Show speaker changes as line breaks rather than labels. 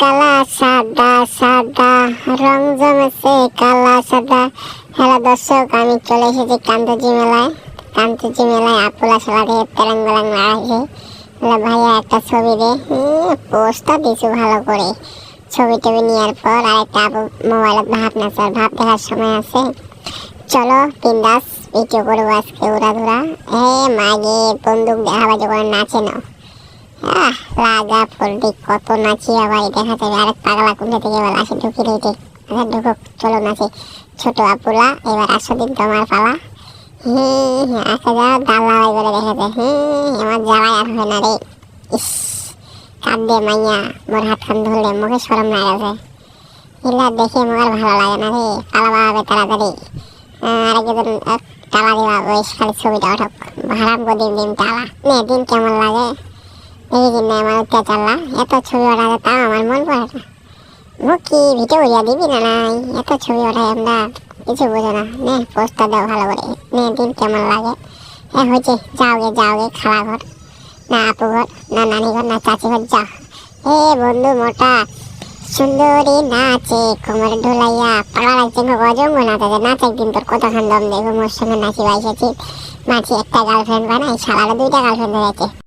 কালা সাদা সাদা রং জমেছে কালা সাদা। হ্যালো দর্শক, আমি চলে এসেছি কান্তজি মেলায়। কান্তজি মেলায় আপুলা সালাতে তেলাং বেলাং মারাইছে। ভাইয়া একটা ছবি দে, পোস্টটা দিছু ভালো করে। ছবি টবি নেওয়ার পর আরেকটা আপু মোবাইলে ভাব নাচার ভাব দেখার সময় আছে। চলো বিন্দাস ভিডিও করবো আজকে উড়াধুরা। মাগে বন্দুক দেখাবা যখন নাচে না লাগা পোল্ট্রি কত নাচিয়া ভাই, দেখা যাবে আরেক পাগলা কুমড়ে থেকে এবার আসে ঢুকি রইতে। আচ্ছা ঢুকুক, চলো নাচে। ছোট আপুলা এবার আসো দিন তোমার পালা। আচ্ছা যাও দাল্লা বলে দেখা যায়। আমার জ্বালায় আর হয় না রে। ইস কাঁদে মাইয়া মোর হাতখান ধরলে মুখে সরম না গেছে। এগুলা দেখে আমার ভালো লাগে না রে। পালাবা হবে তাড়াতাড়ি। আরেকজন তালা দিবা, ওই খালি ছবিটা ওঠক। হারাম করে দিন তালা নে। দিন কেমন লাগে দেখি কিনা আমার অত্যাচারলা। এত ছবি ওঠাতে তাও আমার মন পড়ে না। মুখ কি ভিডিও করিয়া দিবি না নাই? এত ছবি ওঠাই আমরা কিছু বোঝো না। নে পোস্টটা দাও ভালো করে। নে দিন কেমন লাগে। হয়েছে, যাও গে খালা ঘর না আপু ঘর না নানি ঘর না চাচি ঘর যাও। বন্ধু মোটা সুন্দরী নাচে কোমর ঢোলাইয়া পালা লাগছে গজঙ্গ নাচে। নাচ একদিন তোর কতক্ষণ দম দেখো মোর সঙ্গে নাচি বাইসেছি। মাছি একটা গার্লফ্রেন্ড বানাই, সালারে দুইটা গার্লফ্রেন্ড হয়েছে।